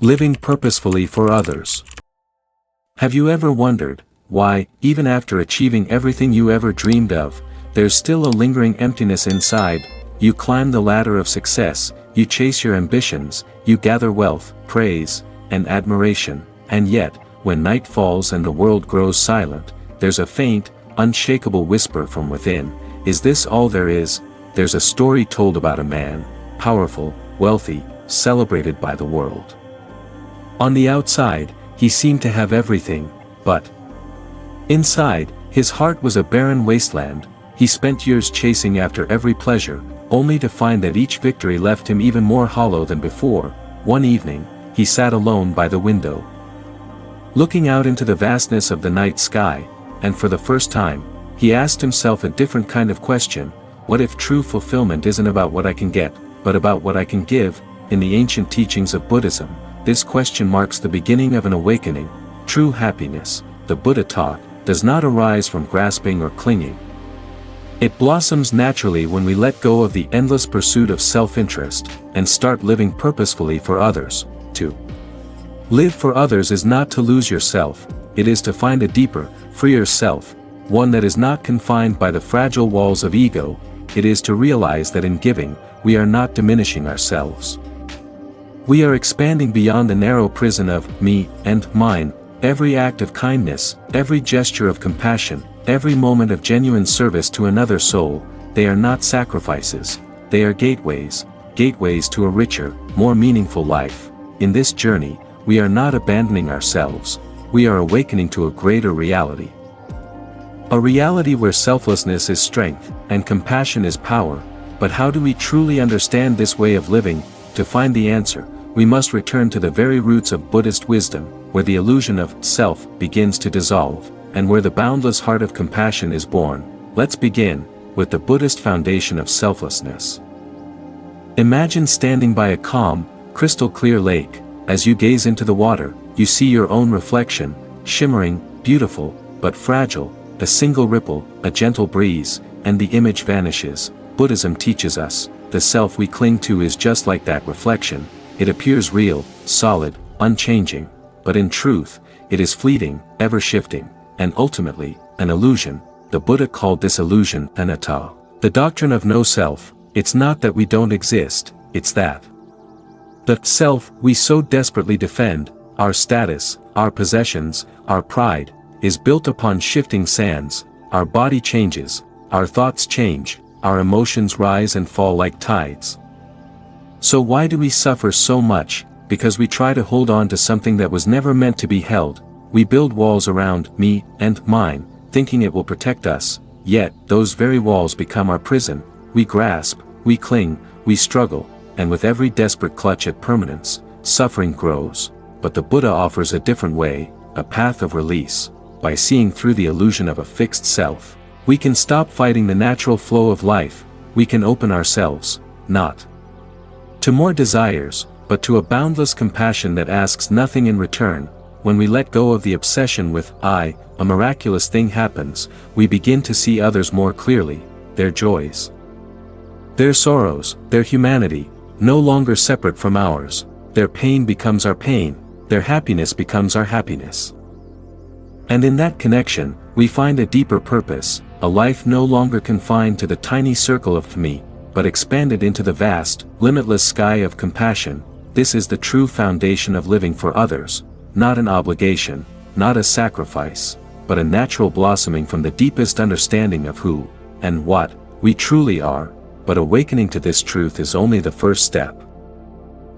Living purposefully for others. Have you ever wondered why, even after achieving everything you ever dreamed of, there's still a lingering emptiness inside? You climb the ladder of success, you chase your ambitions, you gather wealth, praise, and admiration, and yet, when night falls and the world grows silent, there's a faint, unshakable whisper from within. Is this all there is? There's a story told about a man, powerful, wealthy, celebrated by the world. On the outside, he seemed to have everything, but inside, his heart was a barren wasteland. He spent years chasing after every pleasure, only to find that each victory left him even more hollow than before. One evening, he sat alone by the window, looking out into the vastness of the night sky, and for the first time, he asked himself a different kind of question: what if true fulfillment isn't about what I can get, but about what I can give? In the ancient teachings of Buddhism, this question marks the beginning of an awakening. True happiness, the Buddha taught, does not arise from grasping or clinging. It blossoms naturally when we let go of the endless pursuit of self-interest, and start living purposefully for others. To live for others is not to lose yourself, it is to find a deeper, freer self, one that is not confined by the fragile walls of ego. It is to realize that in giving, we are not diminishing ourselves. We are expanding beyond the narrow prison of me and mine. Every act of kindness, every gesture of compassion, every moment of genuine service to another soul, they are not sacrifices, they are gateways to a richer, more meaningful life. In this journey, we are not abandoning ourselves, we are awakening to a greater reality. A reality where selflessness is strength, and compassion is power. But how do we truly understand this way of living? To find the answer, we must return to the very roots of Buddhist wisdom, where the illusion of self begins to dissolve, and where the boundless heart of compassion is born. Let's begin with the Buddhist foundation of selflessness. Imagine standing by a calm, crystal-clear lake. As you gaze into the water, you see your own reflection, shimmering, beautiful, but fragile. A single ripple, a gentle breeze, and the image vanishes. Buddhism teaches us, the self we cling to is just like that reflection. It appears real, solid, unchanging, but in truth, it is fleeting, ever-shifting, and ultimately, an illusion. The Buddha called this illusion anatta, the doctrine of no self. It's not that we don't exist, it's that the self we so desperately defend, our status, our possessions, our pride, is built upon shifting sands. Our body changes, our thoughts change, our emotions rise and fall like tides. So why do we suffer so much? Because we try to hold on to something that was never meant to be held. We build walls around me and mine, thinking it will protect us, yet those very walls become our prison. We grasp, we cling, we struggle, and with every desperate clutch at permanence, suffering grows. But the Buddha offers a different way, a path of release. By seeing through the illusion of a fixed self, we can stop fighting the natural flow of life. We can open ourselves, not to more desires, but to a boundless compassion that asks nothing in return. When we let go of the obsession with I, a miraculous thing happens. We begin to see others more clearly, their joys, their sorrows, their humanity, no longer separate from ours. Their pain becomes our pain, their happiness becomes our happiness. And in that connection, we find a deeper purpose, a life no longer confined to the tiny circle of me, but expanded into the vast, limitless sky of compassion. This is the true foundation of living for others, not an obligation, not a sacrifice, but a natural blossoming from the deepest understanding of who and what we truly are. But awakening to this truth is only the first step.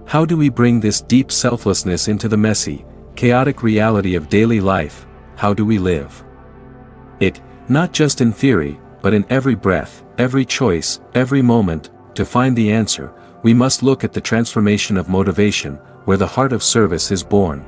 How do we bring this deep selflessness into the messy, chaotic reality of daily life? How do we live it, not just in theory, but in every breath, every choice, every moment? To find the answer, we must look at the transformation of motivation, where the heart of service is born.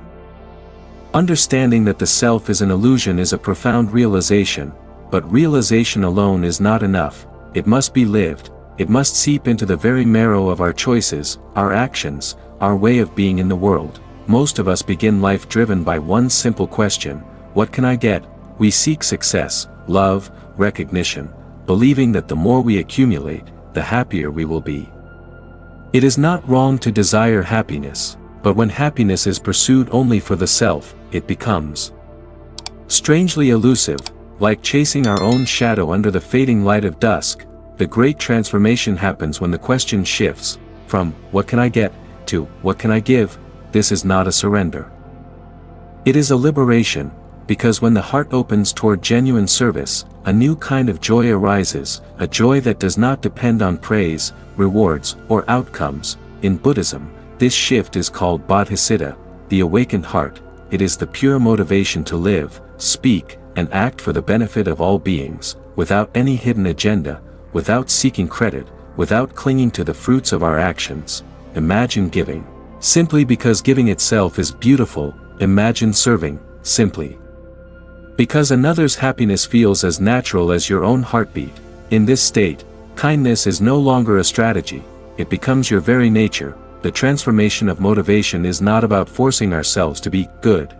Understanding that the self is an illusion is a profound realization, but realization alone is not enough. It must be lived. It must seep into the very marrow of our choices, our actions, our way of being in the world. Most of us begin life driven by one simple question: what can I get? We seek success, love, recognition, believing that the more we accumulate, the happier we will be. It is not wrong to desire happiness, But when happiness is pursued only for the self, it becomes strangely elusive, like chasing our own shadow under the fading light of dusk. The great transformation happens when the question shifts from, what can I get, to, what can I give? This is not a surrender. It is a liberation, because when the heart opens toward genuine service, a new kind of joy arises, a joy that does not depend on praise, rewards, or outcomes. In Buddhism, this shift is called bodhicitta, the awakened heart. It is the pure motivation to live, speak, and act for the benefit of all beings, without any hidden agenda, without seeking credit, without clinging to the fruits of our actions. Imagine giving, simply because giving itself is beautiful. Imagine serving, simply because another's happiness feels as natural as your own heartbeat. In this state, kindness is no longer a strategy, it becomes your very nature. The transformation of motivation is not about forcing ourselves to be good.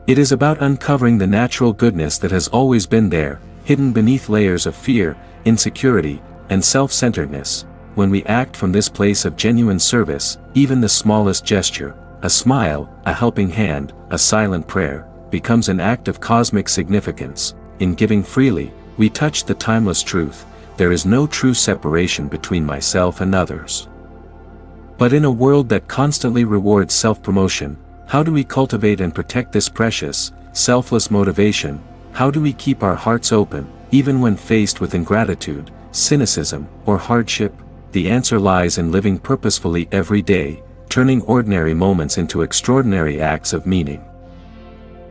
It is about uncovering the natural goodness that has always been there, hidden beneath layers of fear, insecurity, and self-centeredness. When we act from this place of genuine service, even the smallest gesture, a smile, a helping hand, a silent prayer, becomes an act of cosmic significance. In giving freely, we touch the timeless truth: there is no true separation between myself and others. But in a world that constantly rewards self-promotion, how do we cultivate and protect this precious, selfless motivation? How do we keep our hearts open, even when faced with ingratitude, cynicism, or hardship? The answer lies in living purposefully every day, turning ordinary moments into extraordinary acts of meaning.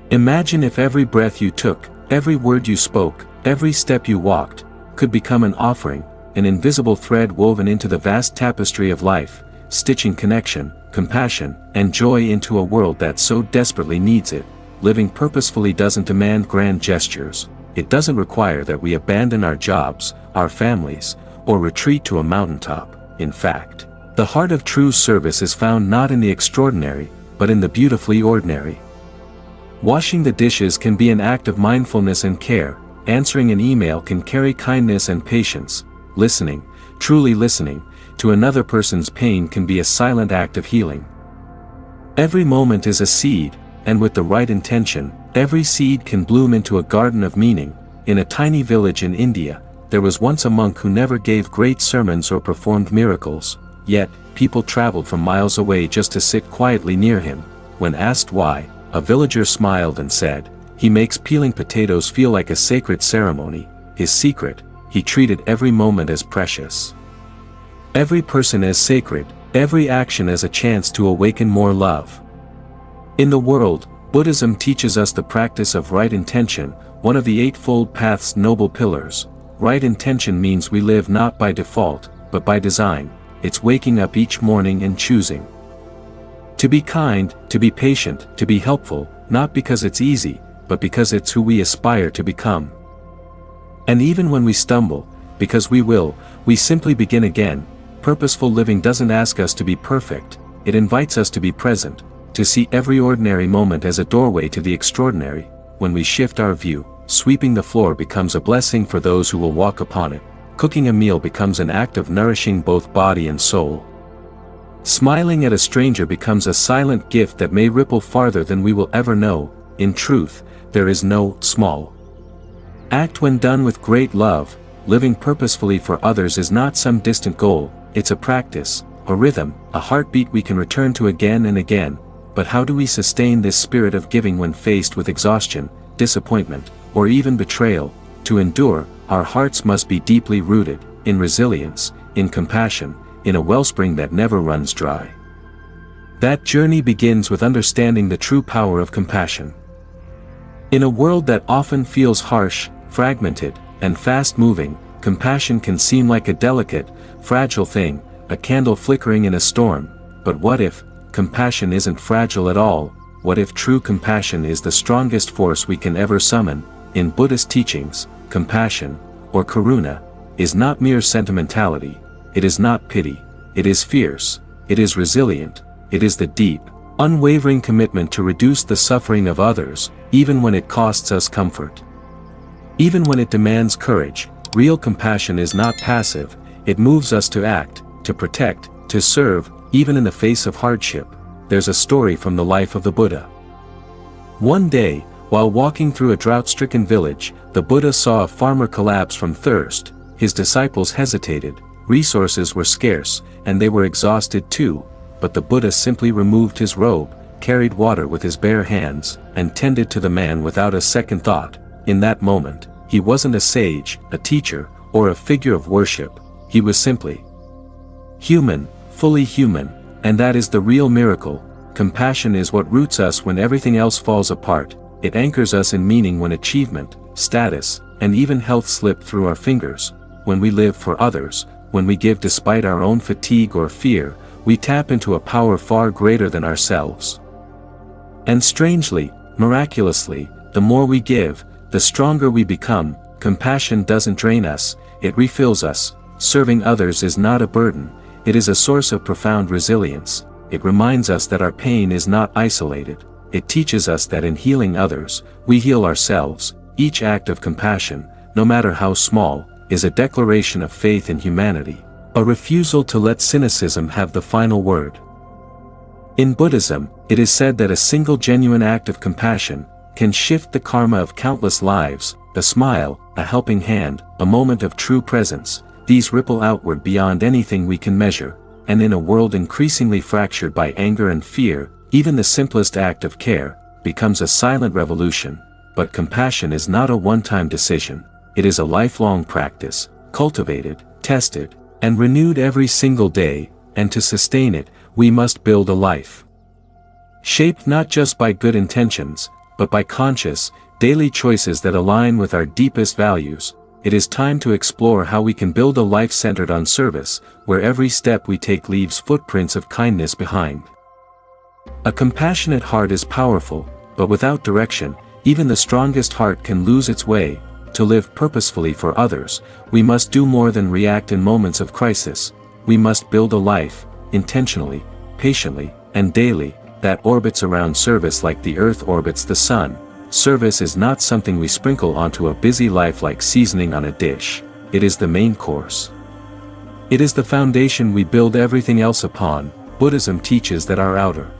Imagine if every breath you took, every word you spoke, every step you walked, could become an offering, an invisible thread woven into the vast tapestry of life, stitching connection, compassion, and joy into a world that so desperately needs it. Living purposefully doesn't demand grand gestures. It doesn't require that we abandon our jobs, our families, or retreat to a mountaintop. In fact, the heart of true service is found not in the extraordinary, but in the beautifully ordinary. Washing the dishes can be an act of mindfulness and care. Answering an email can carry kindness and patience. Listening, truly listening, to another person's pain can be a silent act of healing. Every moment is a seed, and with the right intention, every seed can bloom into a garden of meaning. In a tiny village in India, there was once a monk who never gave great sermons or performed miracles, yet, people traveled from miles away just to sit quietly near him. When asked why, a villager smiled and said, "He makes peeling potatoes feel like a sacred ceremony." His secret: he treated every moment as precious, every person as sacred, every action as a chance to awaken more love. In the world, Buddhism teaches us the practice of right intention, one of the Eightfold Path's noble pillars. Right intention means we live not by default, but by design. It's waking up each morning and choosing to be kind, to be patient, to be helpful, not because it's easy, but because it's who we aspire to become. And even when we stumble, because we will, we simply begin again. Purposeful living doesn't ask us to be perfect, it invites us to be present, to see every ordinary moment as a doorway to the extraordinary. When we shift our view, sweeping the floor becomes a blessing for those who will walk upon it. Cooking a meal becomes an act of nourishing both body and soul. Smiling at a stranger becomes a silent gift that may ripple farther than we will ever know. In truth, there is no small act when done with great love. Living purposefully for others is not some distant goal, it's a practice, a rhythm, a heartbeat we can return to again and again. But how do we sustain this spirit of giving when faced with exhaustion, disappointment, or even betrayal? To endure, our hearts must be deeply rooted in resilience, in compassion, in a wellspring that never runs dry. That journey begins with understanding the true power of compassion. In a world that often feels harsh, fragmented, and fast-moving, compassion can seem like a delicate, fragile thing, a candle flickering in a storm. But what if compassion isn't fragile at all? What if true compassion is the strongest force we can ever summon? In Buddhist teachings, compassion, or karuna, is not mere sentimentality. It is not pity. It is fierce. It is resilient. It is the deep, unwavering commitment to reduce the suffering of others, even when it costs us comfort. Even when it demands courage. Real compassion is not passive, it moves us to act, to protect, to serve, even in the face of hardship. there's a story from the life of the Buddha. One day, while walking through a drought-stricken village, the Buddha saw a farmer collapse from thirst. His disciples hesitated, resources were scarce, and they were exhausted too, but the Buddha simply removed his robe, carried water with his bare hands, and tended to the man without a second thought. In that moment, he wasn't a sage, a teacher, or a figure of worship. He was simply human, fully human, and that is the real miracle. Compassion is what roots us when everything else falls apart. It anchors us in meaning when achievement, status, and even health slip through our fingers. When we live for others, when we give despite our own fatigue or fear, we tap into a power far greater than ourselves. And strangely, miraculously, the more we give, the stronger we become. Compassion doesn't drain us, it refills us. Serving others is not a burden, it is a source of profound resilience. It reminds us that our pain is not isolated. It teaches us that in healing others, we heal ourselves. Each act of compassion, no matter how small, is a declaration of faith in humanity, a refusal to let cynicism have the final word. In Buddhism, it is said that a single genuine act of compassion can shift the karma of countless lives. A smile, a helping hand, a moment of true presence, these ripple outward beyond anything we can measure, and in a world increasingly fractured by anger and fear, even the simplest act of care becomes a silent revolution. But compassion is not a one-time decision, it is a lifelong practice, cultivated, tested, and renewed every single day, and to sustain it, we must build a life shaped not just by good intentions, but by conscious, daily choices that align with our deepest values. It is time to explore how we can build a life centered on service, where every step we take leaves footprints of kindness behind. A compassionate heart is powerful, but without direction, even the strongest heart can lose its way. To live purposefully for others, we must do more than react in moments of crisis. We must build a life, intentionally, patiently, and daily, that orbits around service like the earth orbits the sun. Service is not something we sprinkle onto a busy life like seasoning on a dish. It is the main course. It is the foundation we build everything else upon. Buddhism teaches that our outer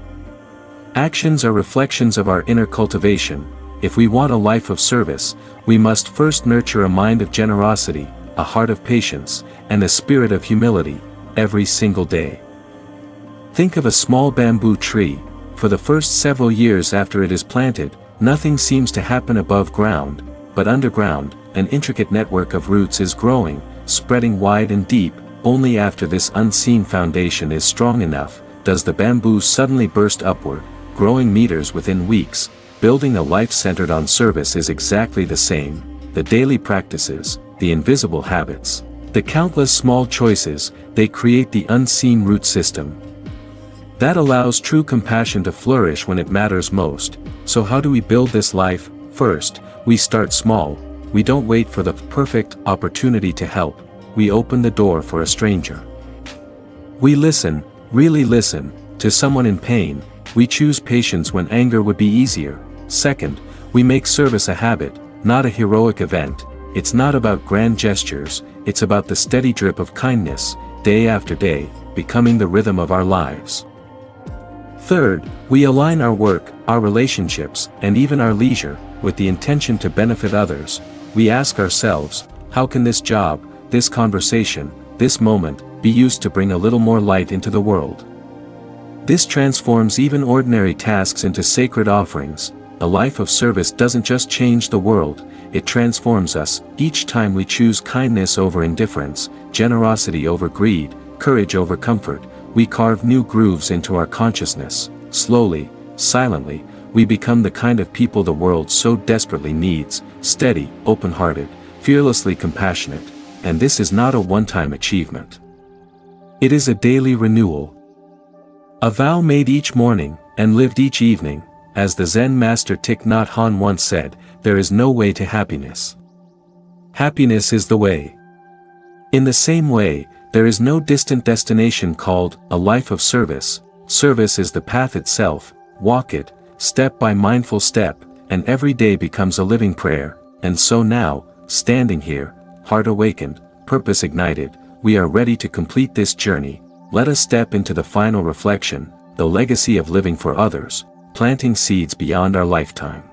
actions are reflections of our inner cultivation. If we want a life of service, we must first nurture a mind of generosity, a heart of patience, and a spirit of humility, every single day. Think of a small bamboo tree. For the first several years after it is planted, nothing seems to happen above ground, but underground, an intricate network of roots is growing, spreading wide and deep. Only after this unseen foundation is strong enough, does the bamboo suddenly burst upward, growing meters within weeks. Building a life centered on service is exactly the same. The daily practices, the invisible habits, the countless small choices, they create the unseen root system that allows true compassion to flourish when it matters most. So how do we build this life? First, we start small. We don't wait for the perfect opportunity to help. We open the door for a stranger. We listen, really listen, to someone in pain. We choose patience when anger would be easier. Second, we make service a habit, not a heroic event. It's not about grand gestures, it's about the steady drip of kindness, day after day, becoming the rhythm of our lives. Third, we align our work, our relationships, and even our leisure, with the intention to benefit others. We ask ourselves, how can this job, this conversation, this moment, be used to bring a little more light into the world? This transforms even ordinary tasks into sacred offerings. A life of service doesn't just change the world, it transforms us. Each time we choose kindness over indifference, generosity over greed, courage over comfort, we carve new grooves into our consciousness. Slowly, silently, we become the kind of people the world so desperately needs: steady, open-hearted, fearlessly compassionate. And this is not a one-time achievement. It is a daily renewal. A vow made each morning, and lived each evening. As the Zen master Thich Nhat Hanh once said, there is no way to happiness. Happiness is the way. In the same way, there is no distant destination called a life of service. Service is the path itself. Walk it, step by mindful step, and every day becomes a living prayer. And so now, standing here, heart awakened, purpose ignited, we are ready to complete this journey. Let us step into the final reflection. the legacy of living for others, planting seeds beyond our lifetime.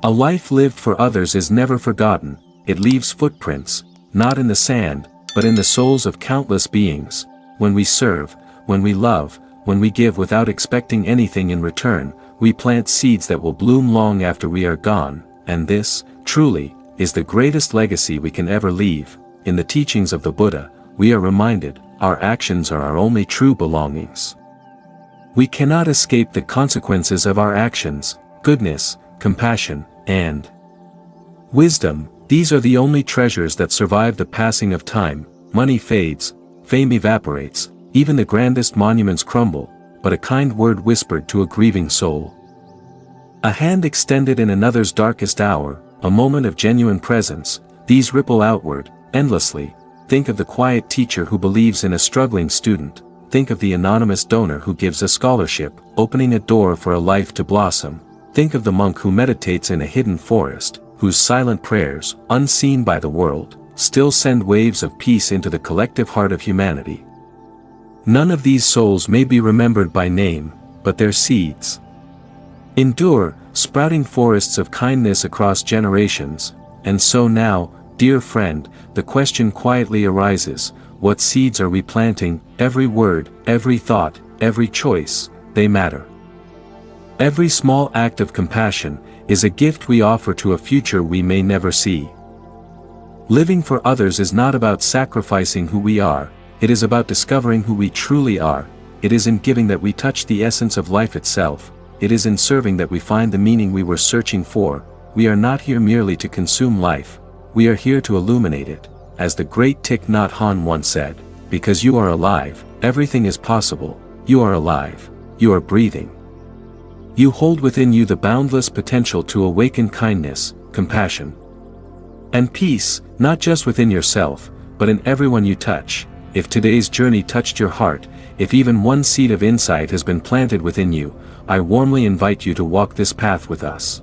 A life lived for others is never forgotten. It leaves footprints, not in the sand, but in the souls of countless beings. When we serve, when we love, when we give without expecting anything in return, we plant seeds that will bloom long after we are gone, and this, truly, is the greatest legacy we can ever leave. In the teachings of the Buddha, we are reminded, our actions are our only true belongings. We cannot escape the consequences of our actions. Goodness, compassion, and wisdom, these are the only treasures that survive the passing of time. Money fades, fame evaporates, even the grandest monuments crumble, but a kind word whispered to a grieving soul, a hand extended in another's darkest hour, a moment of genuine presence, these ripple outward, endlessly. Think of the quiet teacher who believes in a struggling student. Think of the anonymous donor who gives a scholarship, opening a door for a life to blossom. Think of the monk who meditates in a hidden forest, whose silent prayers, unseen by the world, still send waves of peace into the collective heart of humanity. None of these souls may be remembered by name, but their seeds endure, sprouting forests of kindness across generations. And so now, dear friend, the question quietly arises, what seeds are we planting? Every word, every thought, every choice, they matter. Every small act of compassion is a gift we offer to a future we may never see. Living for others is not about sacrificing who we are, it is about discovering who we truly are. It is in giving that we touch the essence of life itself. It is in serving that we find the meaning we were searching for. We are not here merely to consume life, we are here to illuminate it. As the great Thich Nhat Hanh once said, because you are alive, everything is possible. You are alive, you are breathing. You hold within you the boundless potential to awaken kindness, compassion, and peace, not just within yourself, but in everyone you touch. If today's journey touched your heart, if even one seed of insight has been planted within you, I warmly invite you to walk this path with us.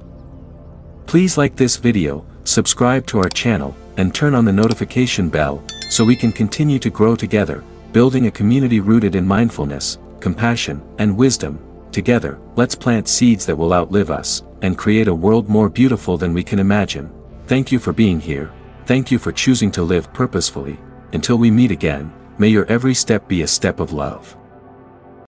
Please like this video, subscribe to our channel, and turn on the notification bell, so we can continue to grow together, building a community rooted in mindfulness, compassion, and wisdom. Together, let's plant seeds that will outlive us, and create a world more beautiful than we can imagine. Thank you for being here. Thank you for choosing to live purposefully. Until we meet again, may your every step be a step of love.